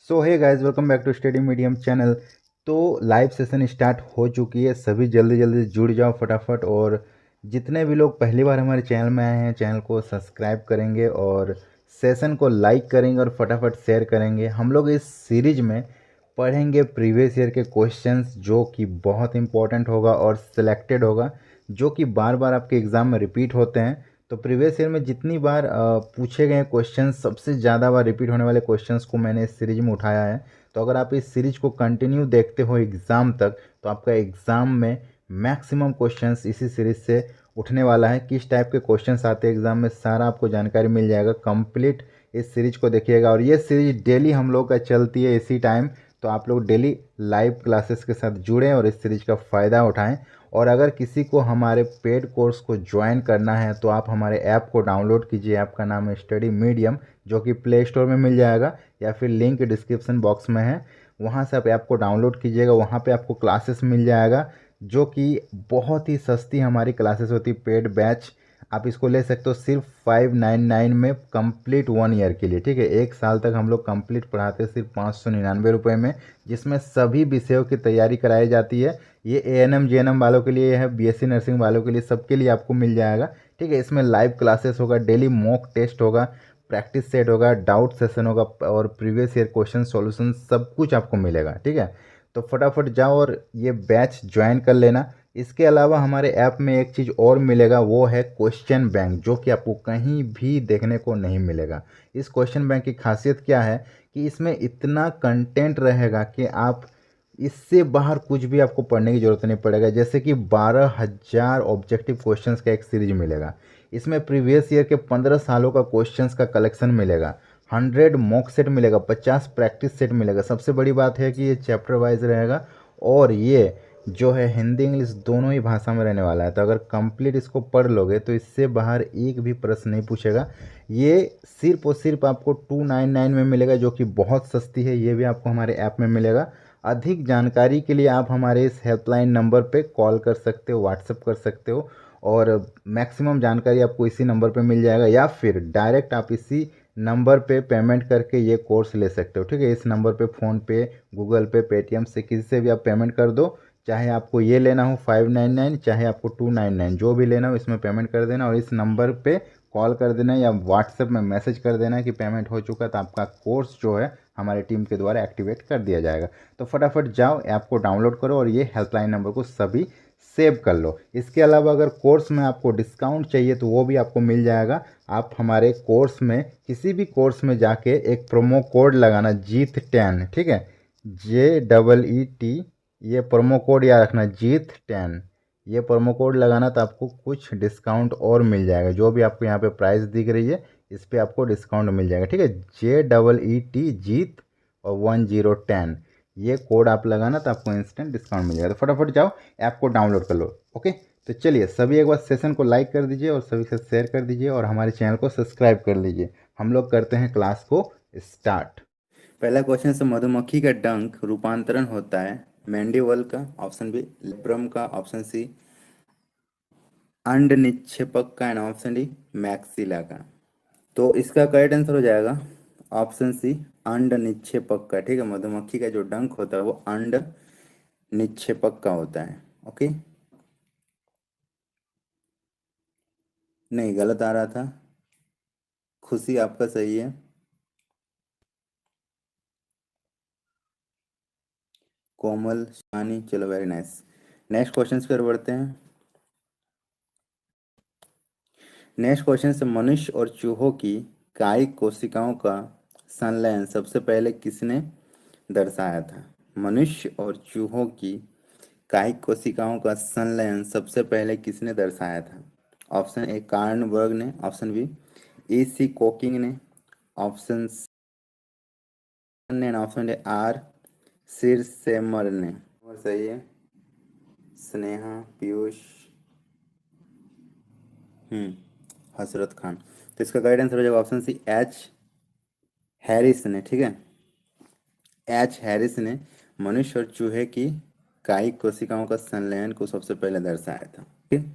So hey guys, welcome back to study medium channel. तो live session start हो चुकी है। सभी जल्दी जल्दी जुड़ जाओ फटाफट। और जितने भी लोग पहली बार हमारे चैनल में आए हैं, चैनल को सब्सक्राइब करेंगे और सेशन को लाइक करेंगे और फटाफट शेयर करेंगे। हम लोग इस सीरीज में पढ़ेंगे प्रीवियस ईयर के क्वेश्चंस, जो कि बहुत इंपॉर्टेंट होगा और सिलेक्टेड होगा, जो कि बार बार आपके एग्ज़ाम में रिपीट होते हैं। तो प्रीवियस ईयर में जितनी बार पूछे गए क्वेश्चंस, सबसे ज़्यादा बार रिपीट होने वाले क्वेश्चंस को मैंने इस सीरीज में उठाया है। तो अगर आप इस सीरीज को कंटिन्यू देखते हो एग्ज़ाम तक, तो आपका एग्ज़ाम में मैक्सिमम क्वेश्चंस इसी सीरीज से उठने वाला है। किस टाइप के क्वेश्चंस आते हैं एग्ज़ाम में, सारा आपको जानकारी मिल जाएगा। कंप्लीट इस सीरीज को देखिएगा। और ये सीरीज डेली हम लोग का चलती है इसी टाइम। तो आप लोग डेली लाइव क्लासेस के साथ जुड़ें और इस सीरीज का फ़ायदा उठाएं। और अगर किसी को हमारे पेड कोर्स को ज्वाइन करना है तो आप हमारे ऐप को डाउनलोड कीजिए। ऐप का नाम है स्टडी मीडियम, जो कि प्ले स्टोर में मिल जाएगा या फिर लिंक डिस्क्रिप्शन बॉक्स में है। वहाँ से आप ऐप को डाउनलोड कीजिएगा। वहाँ पे आपको क्लासेस मिल जाएगा, जो कि बहुत ही सस्ती हमारी क्लासेस होती, पेड बैच। आप इसको ले सकते हो सिर्फ 599 में कंप्लीट 1 ईयर के लिए। ठीक है, 1 साल तक हम लोग कंप्लीट पढ़ाते हैं सिर्फ 599 रुपये में, जिसमें सभी विषयों की तैयारी कराई जाती है। ये ANM JNM वालों के लिए है, BSc नर्सिंग वालों के लिए, सबके लिए आपको मिल जाएगा। ठीक है, इसमें लाइव क्लासेस होगा, डेली मॉक टेस्ट होगा, प्रैक्टिस सेट होगा, डाउट सेशन होगा और प्रीवियस ईयर क्वेश्चन सॉल्यूशन सब कुछ आपको मिलेगा। ठीक है, तो फटाफट जाओ और ये बैच ज्वाइन कर लेना। इसके अलावा हमारे ऐप में एक चीज़ और मिलेगा, वो है क्वेश्चन बैंक, जो कि आपको कहीं भी देखने को नहीं मिलेगा। इस क्वेश्चन बैंक की खासियत क्या है कि इसमें इतना कंटेंट रहेगा कि आप इससे बाहर कुछ भी आपको पढ़ने की ज़रूरत नहीं पड़ेगा। जैसे कि 12,000 ऑब्जेक्टिव क्वेश्चंस का एक सीरीज मिलेगा। इसमें प्रीवियस ईयर के 15 सालों का क्वेश्चंस का कलेक्शन मिलेगा, 100 मॉक सेट मिलेगा, 50 प्रैक्टिस सेट मिलेगा। सबसे बड़ी बात है कि ये चैप्टर वाइज रहेगा और ये जो है हिंदी इंग्लिश दोनों ही भाषा में रहने वाला है। तो अगर कंप्लीट इसको पढ़ लोगे तो इससे बाहर एक भी प्रश्न नहीं पूछेगा। ये सिर्फ और सिर्फ आपको 299 में मिलेगा, जो कि बहुत सस्ती है। ये भी आपको हमारे ऐप में मिलेगा। अधिक जानकारी के लिए आप हमारे इस हेल्पलाइन नंबर पे कॉल कर सकते हो, व्हाट्सएप कर सकते हो और मैक्सिमम जानकारी आपको इसी नंबर पे मिल जाएगा। या फिर डायरेक्ट आप इसी नंबर पे पेमेंट करके ये कोर्स ले सकते हो। ठीक है, इस नंबर पे फ़ोनपे, गूगल पे, पेटीएम से किसी से भी आप पेमेंट कर दो। चाहे आपको ये लेना हो 599, चाहे आपको 299, जो भी लेना हो इसमें पेमेंट कर देना और इस नंबर पे कॉल कर देना या व्हाट्सएप में मैसेज कर देना कि पेमेंट हो चुका, तो आपका कोर्स जो है हमारी टीम के द्वारा एक्टिवेट कर दिया जाएगा। तो फटाफट जाओ, ऐप को डाउनलोड करो और ये हेल्पलाइन नंबर को सभी सेव कर लो। इसके अलावा अगर कोर्स में आपको डिस्काउंट चाहिए तो वो भी आपको मिल जाएगा। आप हमारे कोर्स में, किसी भी कोर्स में जाके एक प्रोमो कोड लगाना, जीत10। ठीक है, JEET, ये प्रोमो कोड याद रखना, जीत10। ये प्रोमो कोड लगाना तो आपको कुछ डिस्काउंट और मिल जाएगा। जो भी आपको यहाँ पे प्राइस दिख रही है इस पर आपको डिस्काउंट मिल जाएगा। ठीक है, JEET जीत और 1010, ये कोड आप लगाना तो आपको इंस्टेंट डिस्काउंट मिल जाएगा। तो फटाफट जाओ, ऐप को डाउनलोड कर लो। ओके, तो चलिए सभी एक बार सेशन को लाइक कर दीजिए और सभी से शेयर कर दीजिए और हमारे चैनल को सब्सक्राइब कर लीजिए। हम लोग करते हैं क्लास को स्टार्ट। पहला क्वेश्चन से, मधुमक्खी का डंक रूपांतरण होता है मैंडीवल का, ऑप्शन बी, लिब्रम का, ऑप्शन सी, अंड निक्षेपक का, एंड ऑप्शन डी, मैक्सिला का। तो इसका करेक्ट आंसर हो जाएगा ऑप्शन सी, अंड निक्षेपक का। ठीक है, मधुमक्खी का जो डंक होता है वो अंड निक्षेपक का होता है। ओके, नहीं गलत आ रहा था। खुशी आपका सही है। कोमल, शानी, चलो वेरी नाइस। नेक्स्ट क्वेश्चन पर बढ़ते हैं। नेक्स्ट क्वेश्चन से, मनुष्य और चूहों की कायिक कोशिकाओं का संलयन सबसे पहले किसने दर्शाया था? मनुष्य और चूहों की कायिक कोशिकाओं का संलयन सबसे पहले किसने दर्शाया था? ऑप्शन ए, कार्नबर्ग ने, ऑप्शन बी, E.C. कोकिंग ने, ऑप्शन ने, ऑप्शन डी, R. सिरसेमर ने। और सही है स्नेहा, पीयूष, हसरत खान। तो इसका करेक्ट आंसर हो जाएगा ऑप्शन सी, H. हैरिस ने। ठीक है, H. हैरिस ने मनुष्य और चूहे की कायिक कोशिकाओं का संलयन को सबसे पहले दर्शाया था। ठीक,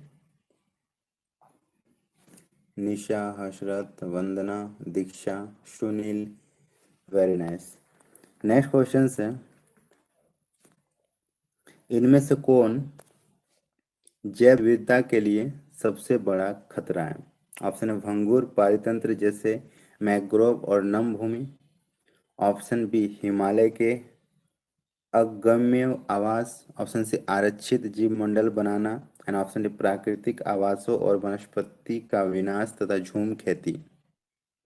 Nisha, Hasrat, Vandana, Diksha, Sunil, very nice. Next question है, इनमें से कौन जैव विविधता के लिए सबसे बड़ा खतरा है? ऑप्शन है भंगुर पारितंत्र जैसे मैंग्रोव और नम भूमि। ऑप्शन बी हिमालय के अगम्य आवास। ऑप्शन सी आरक्षित जीव मंडल बनाना। एंड ऑप्शन डी प्राकृतिक आवासों और वनस्पति का विनाश तथा झूम खेती।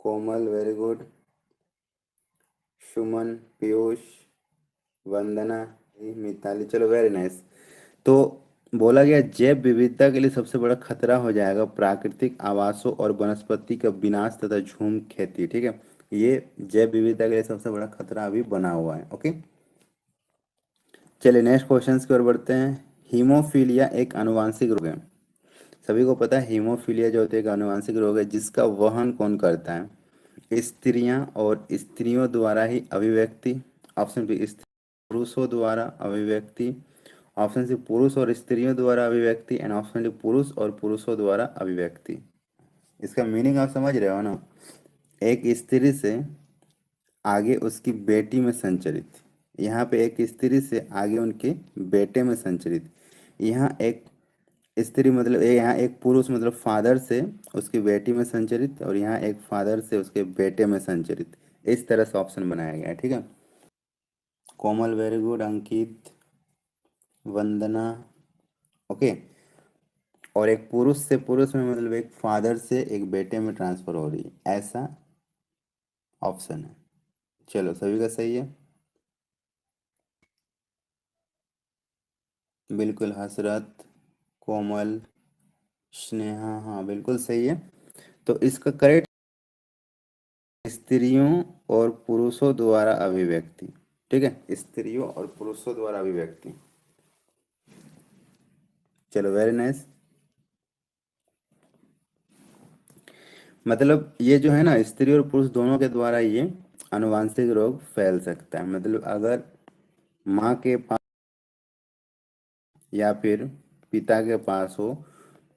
कोमल वेरी गुड। सुमन, पीयूष, वंदना, मिताली, चलो वेरी नाइस। तो बोला गया जैव विविधता के लिए सबसे बड़ा खतरा हो जाएगा प्राकृतिक आवासों और वनस्पति का विनाश तथा झूम खेती। ठीक है, ये जैव विविधता के लिए सबसे बड़ा खतरा अभी बना हुआ है। ओके, चलिए नेक्स्ट क्वेश्चन की ओर बढ़ते हैं। हीमोफीलिया एक आनुवांशिक रोग है। सभी को पता है हीमोफीलिया जो होती है एक आनुवांशिक रोग है, जिसका वहन कौन करता है? स्त्रियां और स्त्रियों द्वारा ही अभिव्यक्ति। ऑप्शन बी पुरुषों द्वारा अभिव्यक्ति। ऑप्शन सी पुरुष और स्त्रियों द्वारा अभिव्यक्ति। एंड ऑप्शन डी पुरुष और पुरुषों द्वारा अभिव्यक्ति। इसका मीनिंग आप समझ रहे हो ना? एक स्त्री से आगे उसकी बेटी में संचरित, यहाँ पे एक स्त्री से आगे उनके बेटे में संचरित। यहाँ एक स्त्री मतलब यहाँ एक पुरुष मतलब फादर से उसकी बेटी में संचरित, और यहाँ एक फादर से उसके बेटे में संचरित। इस तरह से ऑप्शन बनाया गया है। ठीक है, कोमल वेरी गुड, अंकित, वंदना, ओके। और एक पुरुष से पुरुष में मतलब एक फादर से एक बेटे में ट्रांसफर हो रही है, ऐसा ऑप्शन है। चलो सभी का सही है, बिल्कुल। हसरत, कोमल, स्नेहा, हाँ बिल्कुल सही है। तो इसका करेक्ट स्त्रियों और पुरुषों द्वारा अभिव्यक्ति। ठीक है, स्त्रियों और पुरुषों द्वारा अभिव्यक्ति। चलो वेरी नाइस। मतलब ये जो है ना, स्त्री और पुरुष दोनों के द्वारा ये आनुवांशिक रोग फैल सकता है। मतलब अगर माँ के पास या फिर पिता के पास हो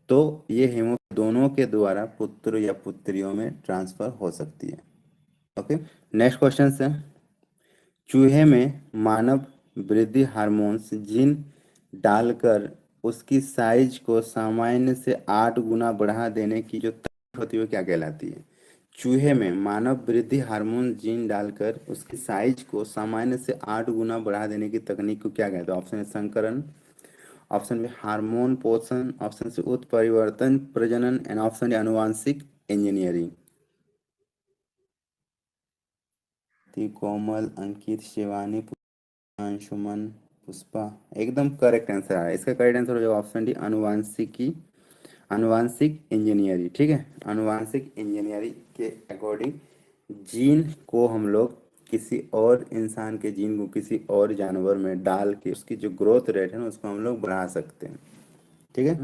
तो ये हेमो दोनों के द्वारा पुत्र या पुत्रियों में ट्रांसफर हो सकती है। ओके, नेक्स्ट क्वेश्चन है, चूहे में मानव वृद्धि हार्मोन्स जीन डालकर उसकी साइज को सामान्य से 8 गुना बढ़ा देने की जो तकनीक होती है वो क्या कहलाती है? चूहे में मानव वृद्धि हार्मोन जीन डालकर उसकी साइज को सामान्य से 8 गुना बढ़ा देने की तकनीक को क्या कहते हैं? ऑप्शन है संकरण। ऑप्शन बी हार्मोन पोषण। ऑप्शन सी उत्परिवर्तन प्रजनन। एंड ऑप्शन डी अनुवांशिक इंजीनियरिंग। कोमल, अंकित, शिवानी, अंशुमन, पुष्पा, एकदम करेक्ट आंसर है। इसका करेक्ट आंसर हो जाएगा ऑप्शन डी अनुवांशिकी, अनुवांशिक इंजीनियरिंग। ठीक है, अनुवांशिक इंजीनियरिंग के अकॉर्डिंग जीन को हम लोग किसी और इंसान के जीन को किसी और जानवर में डाल के उसकी जो ग्रोथ रेट है ना उसको हम लोग बढ़ा सकते हैं। ठीक है,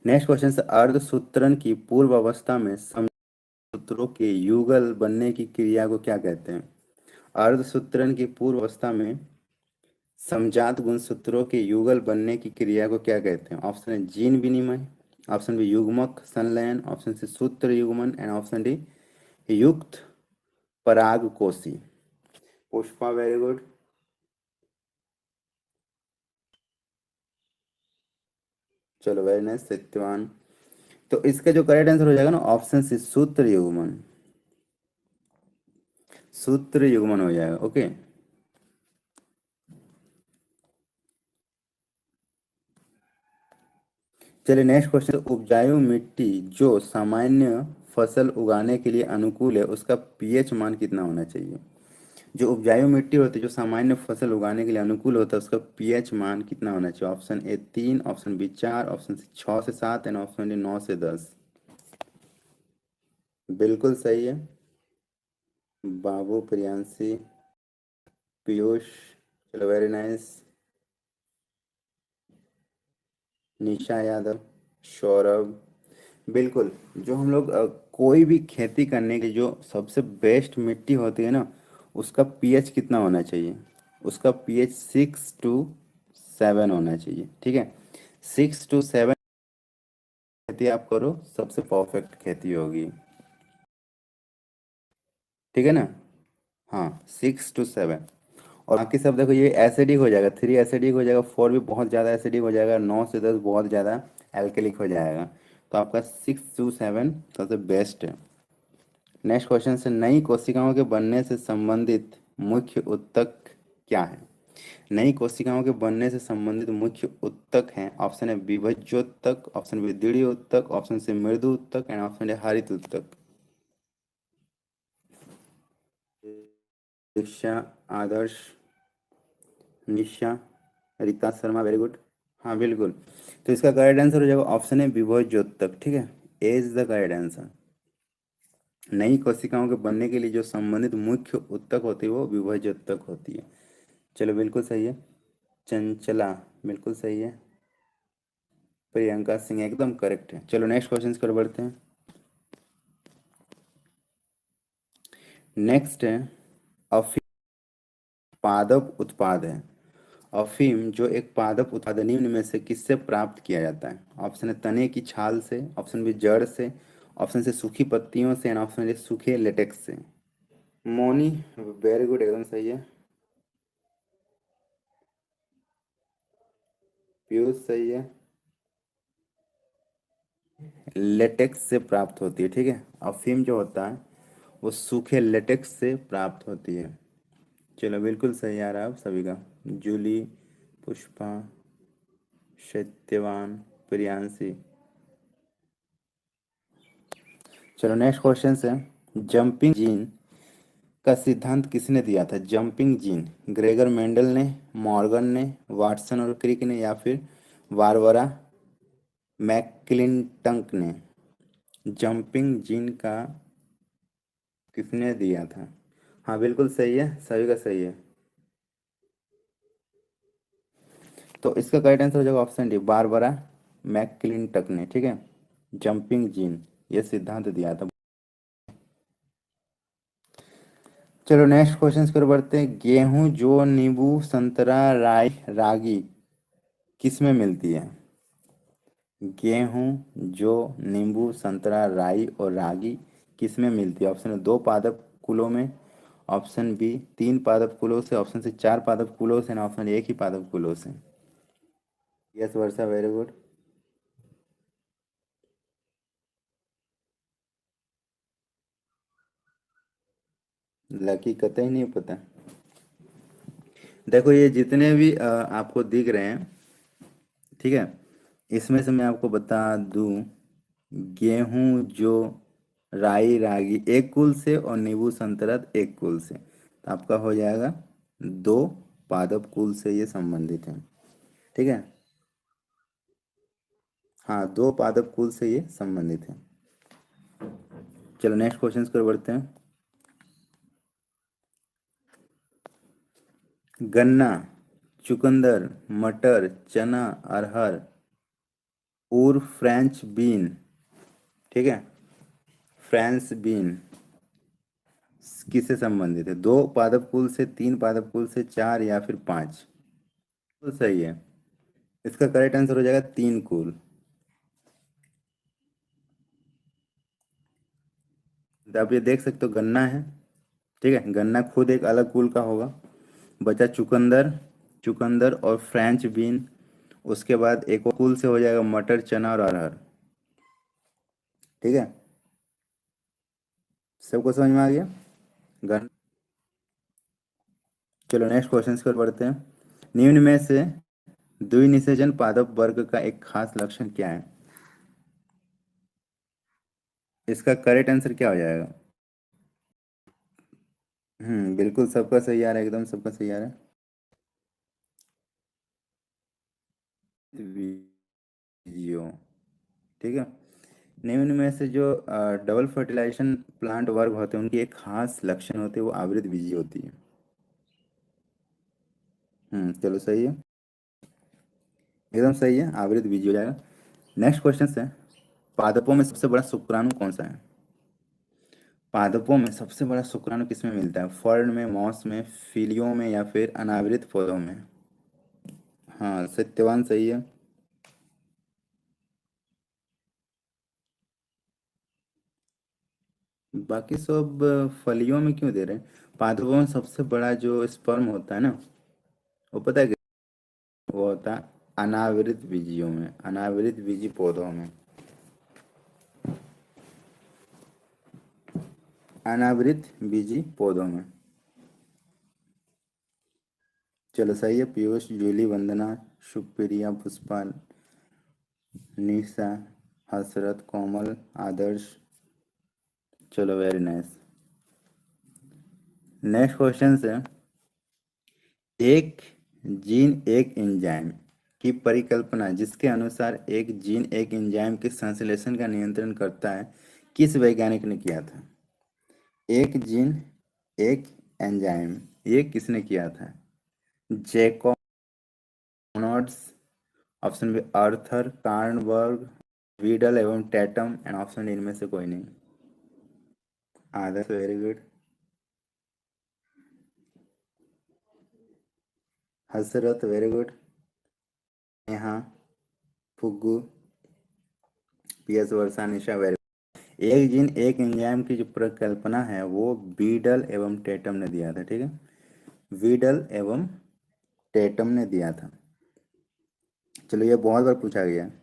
नेक्स्ट क्वेश्चन से, अर्धसूत्रण की पूर्व अवस्था में सूत्रों के युगल बनने की क्रिया को क्या कहते हैं? अर्धसूत्रण की पूर्व अवस्था में समजात गुणसूत्रों के युगल बनने की क्रिया को क्या कहते हैं? ऑप्शन है जीन विनिमय। ऑप्शन बी युग्मक संलयन। ऑप्शन सी सूत्र युग्मन। एंड ऑप्शन डी युक्त परागकोशी। Pushpa very good. चलो वेरी नाइस, सत्यवान। तो इसका जो करेक्ट आंसर हो जाएगा ना ऑप्शन सी सूत्र युग्मन, सूत्र युग्मन हो जाएगा। ओके, चलिए नेक्स्ट क्वेश्चन, उपजाऊ मिट्टी जो सामान्य फसल उगाने के लिए अनुकूल है उसका पीएच मान कितना होना चाहिए? जो उपजाऊ मिट्टी होती है जो सामान्य फसल उगाने के लिए अनुकूल होता है उसका पीएच मान कितना होना चाहिए? Option A 3, option B 4, option C 6 से 7 एंड ऑप्शन डी 9 से 10। बिल्कुल सही है, बाबू, प्रियांशी, पीयूष, चलो वेरी नाइस, निशा यादव, सौरभ, बिल्कुल। जो हम लोग कोई भी खेती करने की जो सबसे बेस्ट मिट्टी होती है ना उसका पीएच कितना होना चाहिए? उसका पीएच 6 to 7 होना चाहिए। ठीक है, 6 to 7 खेती आप करो सबसे परफेक्ट खेती होगी। ठीक है ना। हाँ 6 to 7। और बाकी सब देखो, ये एसिडिक हो जाएगा, 3 एसिडिक हो जाएगा, 4 भी बहुत ज़्यादा एसिडिक हो जाएगा, 9 से 10 बहुत ज़्यादा एल्केलिक हो जाएगा। तो आपका 6 to 7 सबसे बेस्ट है। नेक्स्ट क्वेश्चन से, नई कोशिकाओं के बनने से संबंधित मुख्य उत्तक क्या है। नई कोशिकाओं के बनने से संबंधित मुख्य उत्तक हैं। ऑप्शन है विभज्योत्तक, ऑप्शन बी द्वितीय उत्तक, ऑप्शन सी मृदु उत्तक एंड ऑप्शन डी हरित उत्तक। दीक्षा, आदर्श, निशा, रिता शर्मा, वेरी गुड। हाँ बिल्कुल। तो इसका करेक्ट आंसर हो जाएगा ऑप्शन है विभज्योत्तक। ठीक है, ए इज द करेक्ट आंसर। नई कोशिकाओं के बनने के लिए जो संबंधित मुख्य उत्तक होती है वो विभज्योत्तक होती है। चलो बिल्कुल सही है। चंचला, बिल्कुल सही है। प्रियंका सिंह एकदम करेक्ट है। चलो नेक्स्ट क्वेश्चन कर बढ़ते हैं। नेक्स्ट है, अफीम पादप उत्पाद है। अफीम जो एक पादप उत्पाद है, निम्न में से किससे प्राप्त किया जाता है। ऑप्शन है तने की छाल से, ऑप्शन बी जड़ से, ऑप्शन से सूखी पत्तियों से एंड ऑप्शन डी सूखे लेटेक्स से। मोनी, वेरी गुड, एकदम सही है। पीयूष सही है। लेटेक्स से प्राप्त होती है। ठीक है, अफीम जो होता है वो सूखे लेटेक्स से प्राप्त होती है। चलो बिल्कुल सही आ रहा है आप सभी का। जूली, पुष्पा, सत्यवान, प्रियांशी। चलो नेक्स्ट क्वेश्चन है, जंपिंग जीन का सिद्धांत किसने दिया था। जंपिंग जीन, ग्रेगर मेंडल ने, मॉर्गन ने, वाटसन और क्रिक ने, या फिर बारबरा मैकक्लिंटक ने। जंपिंग जीन का किसने दिया था। हाँ बिल्कुल सही है, सभी का सही है। तो इसका करेक्ट आंसर हो जाएगा ऑप्शन डी, बारबरा मैकक्लिंटक ने। ठीक है, जंपिंग जीन ये सिद्धांत दिया था। चलो नेक्स्ट क्वेश्चन की ओर बढ़ते हैं। गेहूं, जो, नींबू, संतरा, राई, रागी किस में मिलती है। गेहूं, जो, नींबू, संतरा, राई और रागी किस में मिलती है। ऑप्शन है 2 पादप कुलों में, ऑप्शन बी 3 पादप कुलों से, ऑप्शन सी 4 पादप कुलों से, ऑप्शन एक ही पादप कुलों से। यस वर्षा, वेरी गुड। लकी कतई नहीं पता। देखो ये जितने भी आपको दिख रहे हैं, ठीक है, इसमें से मैं आपको बता दूं, गेहूं, जो, राई, रागी एक कुल से और नींबू संतरा एक कुल से, तो आपका हो जाएगा 2 पादप कुल से ये संबंधित है। ठीक है, हाँ 2 पादप कुल से ये संबंधित है। चलो नेक्स्ट क्वेश्चन पर बढ़ते हैं। गन्ना, चुकंदर, मटर, चना, अरहर और फ्रेंच बीन। ठीक है, फ्रेंच बीन किससे संबंधित है। 2 पादप कुल से, 3 पादप कुल से, 4 या फिर 5। तो सही है, इसका करेक्ट आंसर हो जाएगा 3 कुल। तो आप ये देख सकते हो, गन्ना है, ठीक है, गन्ना खुद एक अलग कुल का होगा। बचा चुकंदर, चुकंदर और फ्रेंच बीन। उसके बाद एक और कुल से हो जाएगा मटर, चना और अरहर। ठीक है, सबको समझ में आ गया। गन चलो नेक्स्ट क्वेश्चन पर बढ़ते हैं। निम्न में से द्विनिषेचन पादप वर्ग का एक खास लक्षण क्या है। इसका करेक्ट आंसर क्या हो जाएगा। बिल्कुल सबका सही आ रहा है, एकदम सबका सही आ रहा है। वीजियो, ठीक है। निम्न में से जो डबल फर्टिलाइजेशन प्लांट वर्ग होते हैं उनकी एक खास लक्षण होती है, वो आवृत बीजी होती है। चलो सही है, एकदम सही है, आवृत बीजी हो जाएगा। नेक्स्ट क्वेश्चन है, पादपों में सबसे बड़ा शुक्राणु कौन सा है। पादपों में सबसे बड़ा शुक्राणु किसमें मिलता है। फर्न में, मॉस में, फीलियों में, या फिर अनावृत पौधों में। हाँ सत्यवान सही है। बाकी सब फलियों में क्यों दे रहे हैं? पादपों में सबसे बड़ा जो स्पर्म होता है ना, वो पता है क्या? वो होता है अनावृत बीजियों में, अनावृत बीजी पौधों में, अनावृत बीजी पौधों में। चलो सही है। पीयूष, जूली, वंदना, सुप्रिया, पुष्पा, निशा, हसरत, कोमल, आदर्श। चलो वेरी नाइस। नेक्स्ट क्वेश्चन है, एक जीन एक एंजाइम की परिकल्पना जिसके अनुसार एक जीन एक एंजाइम के संश्लेषण का नियंत्रण करता है, किस वैज्ञानिक ने किया था? एक जीन एक एंजाइम, ये किसने किया था? जैकब नॉट्स, option B Arthur Kornberg, Beadle एवं टैटम, एंड ऑप्शन डी इनमें से कोई नहीं। Adarsh, very good. Hasrat, very good. Neha, Phuggu, PS Varsha, Nisha, very. एक जीन एक एंजाइम की जो परिकल्पना है वो बीडल एवं टेटम ने दिया था, ठीक है। वीडल एवं टेटम ने दिया था। चलो ये बहुत बार पूछा गया है।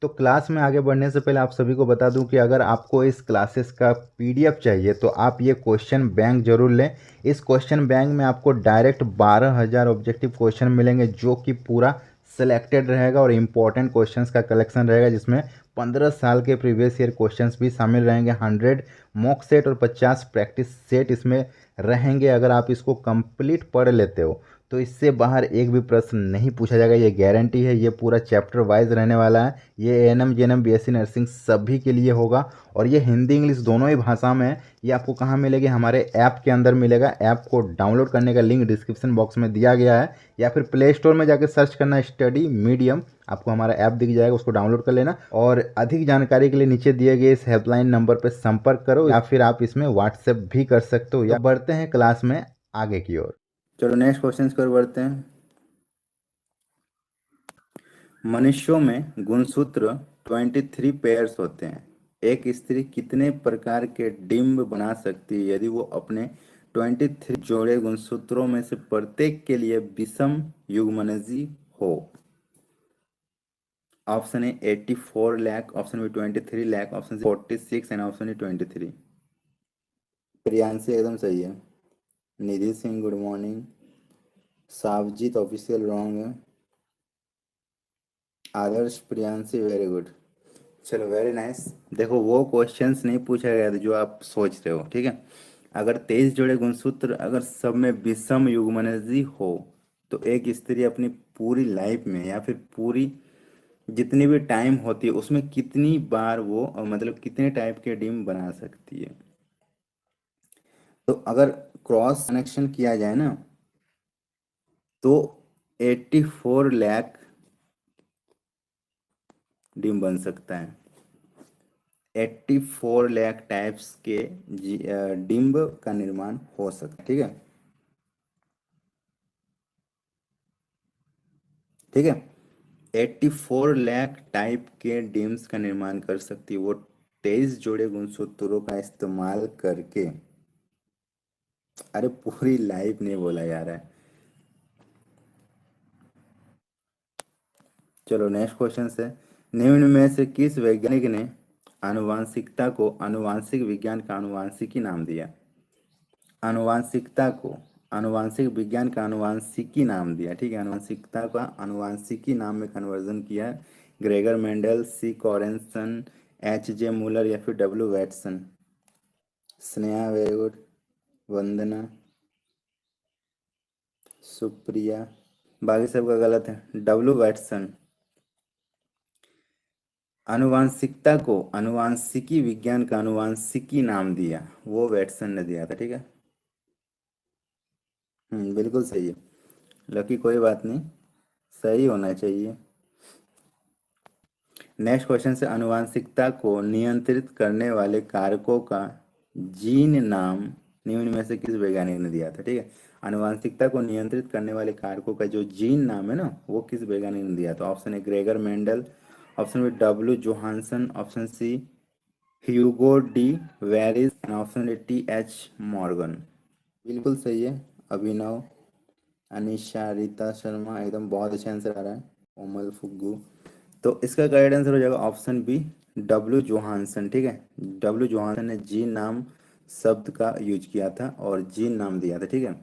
तो क्लास में आगे बढ़ने से पहले आप सभी को बता दूं कि अगर आपको इस क्लासेस का पीडीएफ चाहिए तो आप ये क्वेश्चन बैंक जरूर लें। इस क्वेश्चन बैंक में आपको डायरेक्ट 12,000 ऑब्जेक्टिव क्वेश्चन मिलेंगे जो कि पूरा सिलेक्टेड रहेगा और इम्पोर्टेंट क्वेश्चंस का कलेक्शन रहेगा, जिसमें 15 साल के प्रीवियस ईयर क्वेश्चंस भी शामिल रहेंगे। 100 मॉक सेट और 50 प्रैक्टिस सेट इसमें रहेंगे। अगर आप इसको कंप्लीट पढ़ लेते हो तो इससे बाहर एक भी प्रश्न नहीं पूछा जाएगा, ये गारंटी है। ये पूरा चैप्टर वाइज रहने वाला है। ये एएनएम जेएनएम बीएससी नर्सिंग सभी के लिए होगा और ये हिंदी इंग्लिश दोनों ही भाषा में है। ये आपको कहाँ मिलेगी? हमारे ऐप के अंदर मिलेगा। ऐप को डाउनलोड करने का लिंक डिस्क्रिप्शन बॉक्स में दिया गया है, या फिर प्ले स्टोर में जाकर सर्च करना स्टडी मीडियम, आपको हमारा ऐप दिख जाएगा, उसको डाउनलोड कर लेना। और अधिक जानकारी के लिए नीचे दिए गए इस हेल्पलाइन नंबर पर संपर्क करो, या फिर आप इसमें व्हाट्सएप भी कर सकते हो। या बढ़ते हैं क्लास में आगे की ओर। चलो नेक्स्ट क्वेश्चन की ओर बढ़ते हैं। मनुष्यों में गुणसूत्र 23 पेयर्स होते हैं। एक स्त्री कितने प्रकार के डिंब बना सकती है यदि वो अपने 23 जोड़े गुणसूत्रों में से प्रत्येक के लिए विषम युग्मनजी हो? Option A 84 lakh, option B 23 lakh, option C 46 and option D 23। Priyanshi एकदम सही है। Nidhi Singh, good morning. Savjit official wrong है। Adarsh, Priyanshi, very good. चलो वेरी नाइस। देखो वो क्वेश्चंस नहीं पूछा गया था जो आप सोच रहे हो, ठीक है। अगर 23 जोड़े गुणसूत्र अगर सब में विषम युग्मनजी हो तो एक स्त्री अपनी पूरी लाइफ में या फिर पूरी जितनी भी टाइम होती है उसमें कितनी बार वो मतलब कितने टाइप के डिम बना सकती है? तो अगर क्रॉस कनेक्शन किया जाए ना तो 84 लाख डिम बन सकता है। 84 लाख टाइप्स के डिम्ब का निर्माण हो सकता है, ठीक है। ठीक है, 84 लाख टाइप के डिम्स का निर्माण कर सकती है वो 23 जोड़े गुणसूत्रों का इस्तेमाल करके। अरे पूरी लाइफ नहीं बोला जा रहा है। चलो नेक्स्ट क्वेश्चन है, निम्न में से किस वैज्ञानिक ने आनुवांशिकता को आनुवांशिक विज्ञान का आनुवांशिकी नाम दिया? आनुवांशिकता को आनुवांशिक विज्ञान का आनुवांशिकी नाम दिया, ठीक है। आनुवांशिकता का आनुवांशिकी नाम में कन्वर्जन किया। Gregor Mendel, C Correns, H J Muller या फिर W Watson. Sneha, very good. Vandana, Supriya, बाकी सबका गलत है। W Watson. आनुवांशिकता को आनुवांशिकी विज्ञान का आनुवांशिकी नाम दिया, वो वैटसन ने दिया था, ठीक है। बिल्कुल सही है। लकी, कोई बात नहीं, सही होना चाहिए। नेक्स्ट क्वेश्चन से, आनुवांशिकता को नियंत्रित करने वाले कारकों का जीन नाम निम्न में से किस वैज्ञानिक ने दिया था? ठीक है, आनुवांशिकता को नियंत्रित करने वाले कारकों का जो जीन नाम है ना वो किस वैज्ञानिक ने दिया था? Option A Gregor Mendel, option B W Johannsen, option C Hugo de Vries and option T H Morgan. बिल्कुल सही है। अभिनव, अनिशा, रीता शर्मा, एकदम बहुत अच्छा आंसर आ रहा है। कोमल, फुग्गू। तो इसका करेक्ट आंसर हो जाएगा ऑप्शन बी, डब्ल्यू जोहानसन। ठीक है, डब्ल्यू जोहानसन ने जीन नाम शब्द का यूज किया था और जीन नाम दिया था। ठीक है,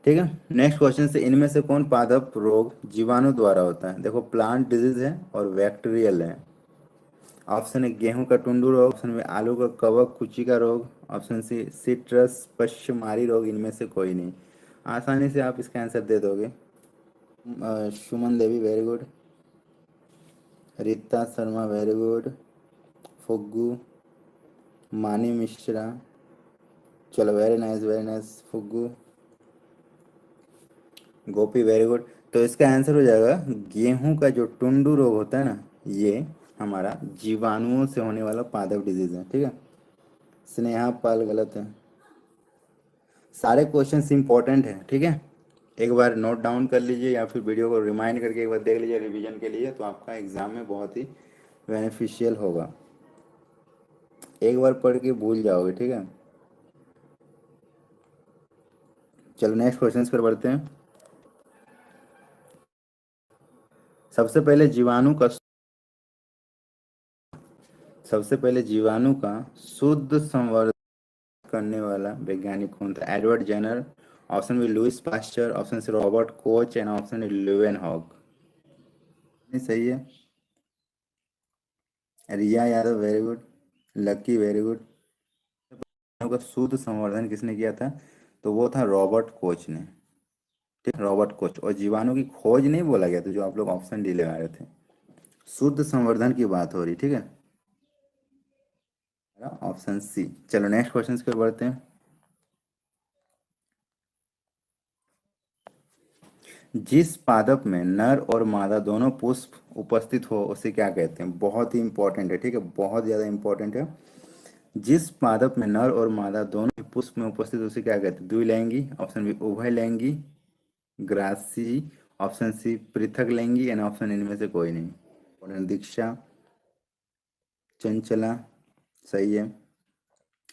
ठीक है। नेक्स्ट क्वेश्चन से, इनमें से कौन पादप रोग जीवाणु द्वारा होता है? देखो, प्लांट डिजीज है और बैक्टीरियल है। ऑप्शन है गेहूं का टुंडू रोग, ऑप्शन में आलू का कवक कुची का रोग, ऑप्शन सी सिट्रस पश्चमारी रोग, इनमें से कोई नहीं। आसानी से आप इसका आंसर दे दोगे। Suman Devi, very good. Rita Sharma, very good. Phuggu, Mani Mishra, चलो, very nice Phuggu. Gopi, very good. तो इसका आंसर हो जाएगा गेहूं का जो टुंडू रोग होता है ना, ये हमारा जीवाणुओं से होने वाला पादप डिजीज है। ठीक है। स्नेहा पाल, गलत है। सारे क्वेश्चंस इंपॉर्टेंट है। ठीक है, एक बार नोट डाउन कर लीजिए या फिर वीडियो को रिमाइंड करके एक बार देख लीजिए रिवीजन के लिए, तो आपका एग्जाम में बहुत ही बेनिफिशियल होगा। एक बार पढ़ के भूल जाओगे। ठीक है, चलो नेक्स्ट क्वेश्चंस पर बढ़ते हैं। सबसे पहले जीवाणु का सबसे पहले जीवाणु का शुद्ध संवर्धन करने वाला वैज्ञानिक कौन था? Edward Jenner, option B Louis Pasteur, option C Robert Koch and option D Leeuwenhoek. नहीं, सही है। Riya Yadav, very good. Lucky, very good. जीवाणु का शुद्ध संवर्धन किसने किया था? तो वो था रॉबर्ट कोच ने। ठीक, रॉबर्ट कोच। और जीवाणु की खोज नहीं बोला गया था, जो आप लोग ऑप्शन डी लगा रहे थे। शुद्ध संवर्धन की बात हो रही। ठीक है, ऑप्शन सी। चलो नेक्स्ट क्वेश्चन पर बढ़ते हैं। जिस पादप में नर और मादा दोनों पुष्प उपस्थित हो उसे क्या कहते हैं? बहुत ही इंपॉर्टेंट है। ठीक है, बहुत ज्यादा इंपॉर्टेंट है। जिस पादप में नर और मादा दोनों ही पुष्प में उपस्थित उसे क्या कहते हैं? द्विलैंगी, ऑप्शन बी उभयलैंगी, ग्रासी, ऑप्शन सी पृथक लैंगी एंड ऑप्शन इनमें से कोई नहीं। और दीक्षा, चंचला, सही है।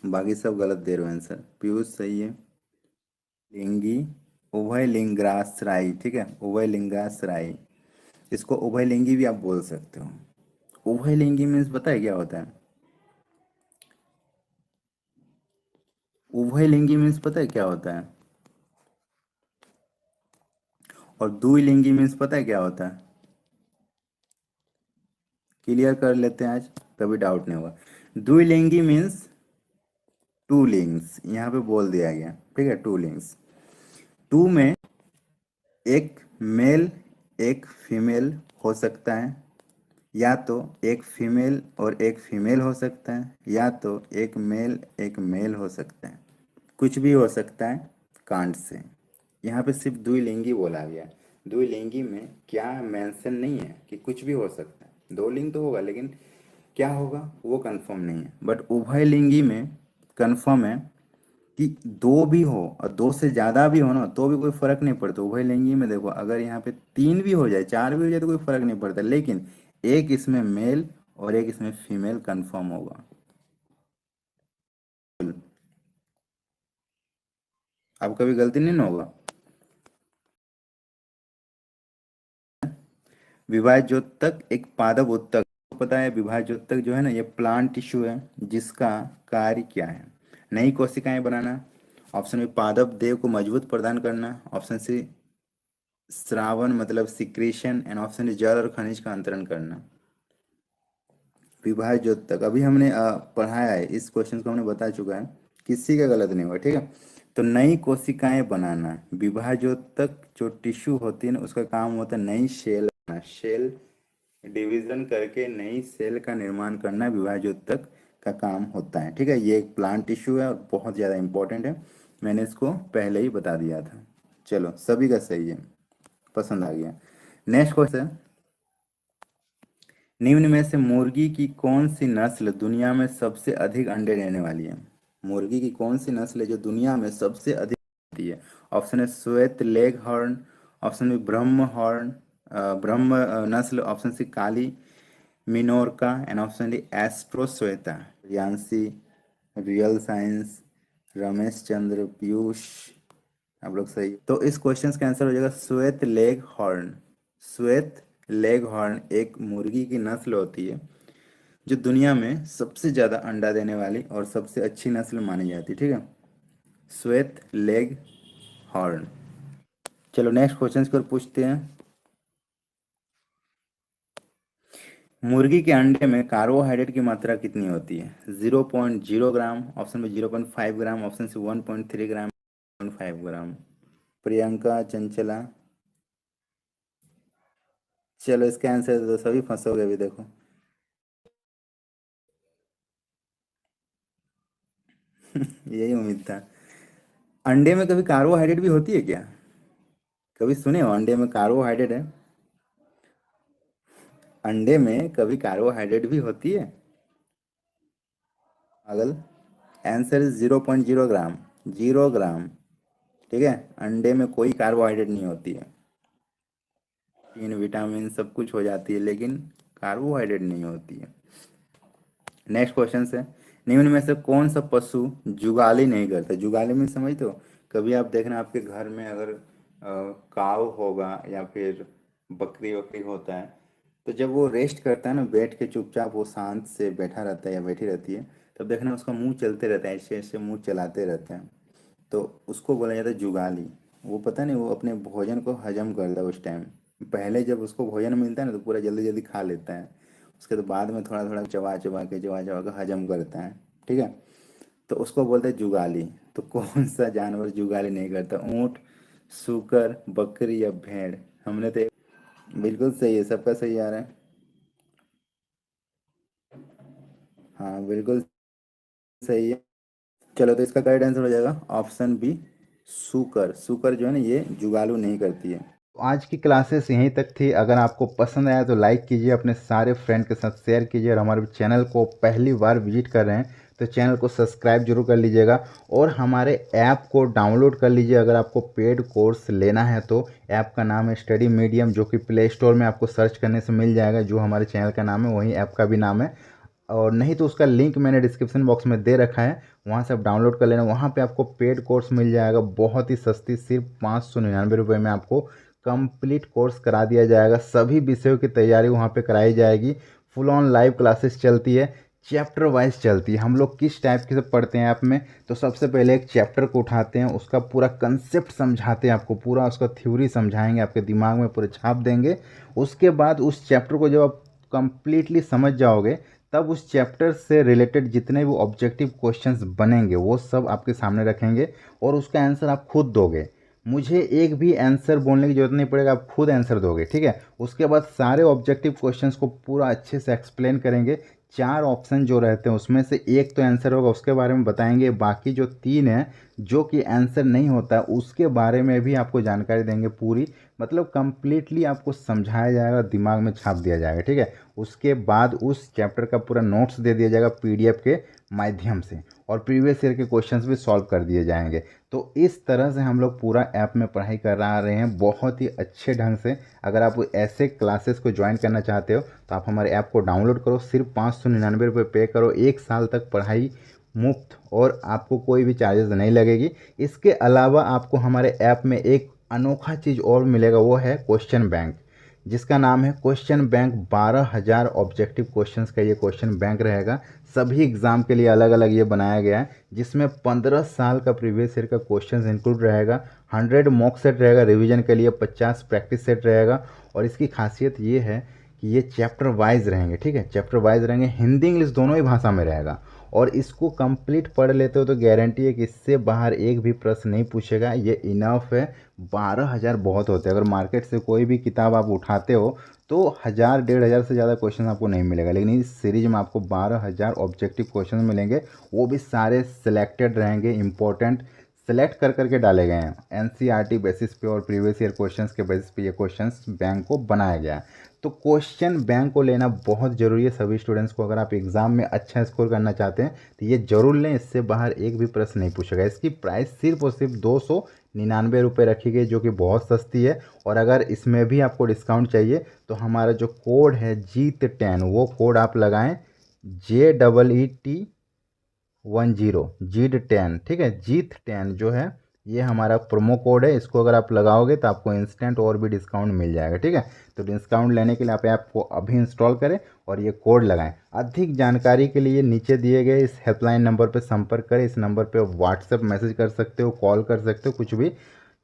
बाकी सब गलत दे रहे हो आंसर। पीयूष, सही है। लिंगी, उभय लिंगाश्राई। ठीक है, उभय लिंगाश्राई। इसको उभयलिंगी भी आप बोल सकते हो। उभयलिंगी मीन्स पता है क्या होता है? उभयलिंगी मीन्स पता है क्या होता है? और द्विलिंगी मीन्स पता है क्या होता है? क्लियर कर लेते हैं आज, कभी डाउट नहीं होगा। द्विलिंगी मीन्स टू लिंग्स, यहाँ पे बोल दिया गया। ठीक है, टू लिंग्स। टू में एक मेल एक फीमेल हो सकता है, या तो एक फीमेल और एक फीमेल हो सकता है, या तो एक मेल हो सकता है। कुछ भी हो सकता है कांड से। यहाँ पे सिर्फ द्विलिंगी बोला गया। द्विलिंगी में क्या मेंशन नहीं है कि कुछ भी हो सकता है। दो लिंग तो होगा, लेकिन क्या होगा वो कंफर्म नहीं है। बट उभयलिंगी में कंफर्म है कि दो भी हो और दो से ज्यादा भी हो ना, तो भी कोई फर्क नहीं पड़ता। उभयलिंगी में देखो, अगर यहाँ पे तीन भी हो जाए, चार भी हो जाए, तो कोई फर्क नहीं पड़ता, लेकिन एक इसमें मेल और एक इसमें फीमेल कंफर्म होगा। अब कभी गलती नहीं ना होगा। विभाज्योतक एक पादप उत्तक, पता है विभाज्योतक जो है ना, ये प्लांट टिश्यू है जिसका कार्य क्या है? नई कोशिकाएं बनाना, ऑप्शन बी पादप देव को मजबूत प्रदान करना, ऑप्शन सी श्रावण मतलब सिक्रेशन एंड ऑप्शन डी जल और खनिज का अंतरण करना। विभाज्योतक अभी हमने पढ़ाया है, इस क्वेश्चन को हमने बता चुका है, किसी का गलत नहीं हुआ। ठीक है, तो नई कोशिकाएं बनाना, विभाज्योतक जो टिश्यू होती है ना, उसका काम होता है नई सेल बनाना। सेल डिवीजन करके नई सेल का निर्माण करना विभाज्योतक का काम होता है। ठीक है, ये एक प्लांट टिश्यू है और बहुत ज़्यादा इंपॉर्टेंट है। मैंने इसको पहले ही बता दिया था। चलो, सभी का सही है, पसंद आ गया। नेक्स्ट क्वेश्चन, निम्न में से मुर्गी की कौन सी नस्ल दुनिया में सबसे अधिक अंडे देने वाली है? मुर्गी की कौन सी नस्ल है जो दुनिया में सबसे अधिक देती है? ऑप्शन है श्वेत लेग हॉर्न, ऑप्शन बी ब्रह्म हॉर्न, ब्रह्म नस्ल, ऑप्शन सी काली मिनोरका एंड ऑप्शन डी एस्ट्रोश्वेता, रियांशी, रियल साइंस, रमेश चंद्र, पीयूष, आप लोग सही। तो इस क्वेश्चन का आंसर हो जाएगा श्वेत लेग हॉर्न। श्वेत लेग हॉर्न एक मुर्गी की नस्ल होती है जो दुनिया में सबसे ज्यादा अंडा देने वाली और सबसे अच्छी नस्ल मानी जाती है, ठीक है, श्वेत लेग हॉर्न। चलो नेक्स्ट क्वेश्चन की ओर पूछते हैं। मुर्गी के अंडे में कार्बोहाइड्रेट की मात्रा कितनी होती है? 0.0 ग्राम, ऑप्शन में 0.5 ग्राम, ऑप्शन से 1.3 ग्राम, 1.5 ग्राम। प्रियंका, चंचला, चलो इसका आंसर तो सभी फंसोगे अभी, देखो। यही उम्मीद था। अंडे में कभी कार्बोहाइड्रेट भी होती है क्या? कभी सुने हो अंडे में कार्बोहाइड्रेट है? अंडे में कभी कार्बोहाइड्रेट भी होती है? अगल आंसर 0.0 ग्राम, 0 ग्राम, ठीक है। अंडे में कोई कार्बोहाइड्रेट नहीं होती है, प्रोटीन विटामिन सब कुछ हो जाती है, लेकिन कार्बोहाइड्रेट नहीं होती है। नेक्स्ट क्वेश्चन है, निम्न में से कौन सा पशु जुगाली नहीं करता? जुगाली में समझते हो? कभी आप देखना आपके घर में अगर काव होगा या फिर बकरी वकरी होता है, तो जब वो रेस्ट करता है ना, बैठ के चुपचाप वो शांत से बैठा रहता है या बैठी रहती है, तब देखना उसका मुंह चलते रहता है, ऐसे ऐसे मुंह चलाते रहते हैं, तो उसको बोला जाता है जुगाली। वो पता नहीं वो अपने भोजन को हजम करता है उस टाइम। पहले जब उसको भोजन मिलता है ना तो पूरा जल्दी जल्दी खा लेता है, उसके तो बाद में थोड़ा थोड़ा चबा चबा के हजम करता है, ठीक है। तो उसको बोलते हैं जुगाली। तो कौन सा जानवर जुगाली नहीं करता? ऊंट, सूकर, बकरी या भेड़? हमने तो बिल्कुल सही है, सबका सही आ रहा है। हाँ बिल्कुल सही है। चलो तो इसका करेक्ट आंसर हो जाएगा ऑप्शन बी, सूकर। सूकर जो है ना ये जुगालू नहीं करती है। तो आज की क्लासेस यहीं तक थी। अगर आपको पसंद आया तो लाइक कीजिए, अपने सारे फ्रेंड के साथ शेयर कीजिए, और हमारे चैनल को पहली बार विजिट कर रहे हैं तो चैनल को सब्सक्राइब जरूर कर लीजिएगा, और हमारे ऐप को डाउनलोड कर लीजिए अगर आपको पेड कोर्स लेना है तो। ऐप का नाम है स्टडी मीडियम, जो कि प्ले स्टोर में आपको सर्च करने से मिल जाएगा, जो हमारे चैनल का नाम है वही ऐप का भी नाम है। और नहीं तो उसका लिंक मैंने डिस्क्रिप्शन बॉक्स में दे रखा है, वहाँ से आप डाउनलोड कर लेना। वहाँ पे आपको पेड कोर्स मिल जाएगा बहुत ही सस्ती, सिर्फ 599 में आपको कंप्लीट कोर्स करा दिया जाएगा। सभी विषयों की तैयारी वहाँ पे कराई जाएगी। फुल ऑन लाइव क्लासेस चलती है, चैप्टर वाइज चलती है। हम लोग किस टाइप के से पढ़ते हैं ऐप में, तो सबसे पहले एक चैप्टर को उठाते हैं, उसका पूरा कंसेप्ट समझाते हैं आपको, पूरा उसका थ्योरी समझाएंगे, आपके दिमाग में पूरे छाप देंगे। उसके बाद उस चैप्टर को जब आप कंप्लीटली समझ जाओगे, तब उस चैप्टर से रिलेटेड जितने भी ऑब्जेक्टिव क्वेश्चंस बनेंगे वो सब आपके सामने रखेंगे, और उसका आंसर आप खुद दोगे। मुझे एक भी आंसर बोलने की जरूरत नहीं पड़ेगा, आप खुद आंसर दोगे, ठीक है। उसके बाद सारे ऑब्जेक्टिव क्वेश्चंस को पूरा अच्छे से एक्सप्लेन करेंगे। 4 ऑप्शन जो रहते हैं उसमें से एक तो आंसर होगा, उसके बारे में बताएंगे। बाकी जो 3 हैं जो कि आंसर नहीं होता है, उसके बारे में भी आपको जानकारी देंगे पूरी। मतलब कंप्लीटली आपको समझाया जाएगा, दिमाग में छाप दिया जाएगा, ठीक है। उसके बाद उस चैप्टर का पूरा नोट्स दे दिया जाएगा पीडीएफ के माध्यम से, और प्रीवियस ईयर के क्वेश्चंस भी सॉल्व कर दिए जाएंगे। तो इस तरह से हम लोग पूरा ऐप में पढ़ाई कर रहे हैं बहुत ही अच्छे ढंग से। अगर आप ऐसे क्लासेस को ज्वाइन करना चाहते हो तो आप हमारे ऐप को डाउनलोड करो, सिर्फ 599 पे करो, 1 साल तक पढ़ाई मुफ्त, और आपको कोई भी चार्जेस नहीं लगेगी। इसके अलावा आपको हमारे ऐप में एक अनोखा चीज़ और मिलेगा, वो है क्वेश्चन बैंक, जिसका नाम है क्वेश्चन बैंक। 12,000 ऑब्जेक्टिव क्वेश्चंस का ये क्वेश्चन बैंक रहेगा। सभी एग्जाम के लिए अलग अलग ये बनाया गया है, जिसमें 15 साल का प्रीवियस ईयर का क्वेश्चंस इंक्लूड रहेगा। 100 मॉक सेट रहेगा रिवीजन के लिए, 50 प्रैक्टिस सेट रहेगा। और इसकी खासियत ये है कि ये चैप्टर वाइज रहेंगे, ठीक है, चैप्टर वाइज रहेंगे, हिंदी इंग्लिश दोनों ही भाषा में रहेगा। और इसको कंप्लीट पढ़ लेते हो तो गारंटी है कि इससे बाहर एक भी प्रश्न नहीं पूछेगा, ये इनफ है। 12,000 बहुत होते हैं। अगर मार्केट से कोई भी किताब आप उठाते हो तो 1,000 1,500 से ज़्यादा क्वेश्चन आपको नहीं मिलेगा, लेकिन इस सीरीज में आपको 12,000 ऑब्जेक्टिव क्वेश्चन मिलेंगे। वो भी सारे सिलेक्टेड रहेंगे, इंपॉर्टेंट सेलेक्ट कर करके डाले गए हैं एनसीईआरटी बेसिस पे, और प्रीवियस ईयर क्वेश्चंस के बेसिस पे ये क्वेश्चंस बैंक को बनाया गया है। तो क्वेश्चन बैंक को लेना बहुत ज़रूरी है सभी स्टूडेंट्स को। अगर आप एग्ज़ाम में अच्छा स्कोर करना चाहते हैं तो ये ज़रूर लें, इससे बाहर एक भी प्रश्न नहीं पूछेगा। इसकी प्राइस सिर्फ और सिर्फ ₹99 रखी गई, जो कि बहुत सस्ती है। और अगर इसमें भी आपको डिस्काउंट चाहिए तो हमारा जो कोड है जीत10, वो कोड आप लगाएं, JEET10, जीत10, ठीक है। जीत10 जो है ये हमारा प्रोमो कोड है, इसको अगर आप लगाओगे तो आपको इंस्टेंट और भी डिस्काउंट मिल जाएगा, ठीक है। तो डिस्काउंट लेने के लिए आप ऐप को अभी इंस्टॉल करें और ये कोड लगाएं। अधिक जानकारी के लिए नीचे दिए गए इस हेल्पलाइन नंबर पर संपर्क करें। इस नंबर पर व्हाट्सएप मैसेज कर सकते हो, कॉल कर सकते हो, कुछ भी,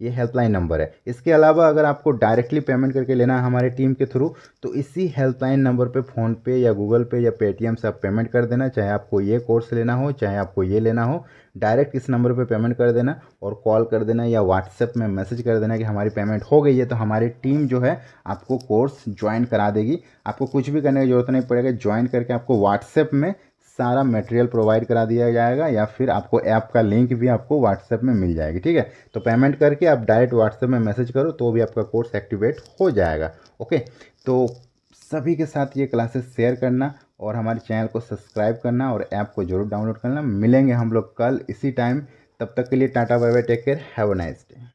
ये हेल्पलाइन नंबर है। इसके अलावा अगर आपको डायरेक्टली पेमेंट करके लेना है हमारी टीम के थ्रू, तो इसी हेल्पलाइन नंबर पे फ़ोनपे या गूगल पे या पेटीएम से आप पेमेंट कर देना। चाहे आपको ये कोर्स लेना हो, चाहे आपको ये लेना हो, डायरेक्ट इस नंबर पे पेमेंट कर देना और कॉल कर देना या व्हाट्सएप में मैसेज कर देना कि हमारी पेमेंट हो गई है। तो हमारी टीम जो है आपको कोर्स ज्वाइन करा देगी। आपको कुछ भी करने की ज़रूरत नहीं पड़ेगा, ज्वाइन करके आपको व्हाट्सएप में सारा मटेरियल प्रोवाइड करा दिया जाएगा, या फिर आपको ऐप का लिंक भी आपको व्हाट्सएप में मिल जाएगी, ठीक है। तो पेमेंट करके आप डायरेक्ट व्हाट्सएप में मैसेज करो तो भी आपका कोर्स एक्टिवेट हो जाएगा। ओके, तो सभी के साथ ये क्लासेस शेयर करना और हमारे चैनल को सब्सक्राइब करना और ऐप को जरूर डाउनलोड करना। मिलेंगे हम लोग कल इसी टाइम, तब तक के लिए tata bye bye, take care, have a nice day.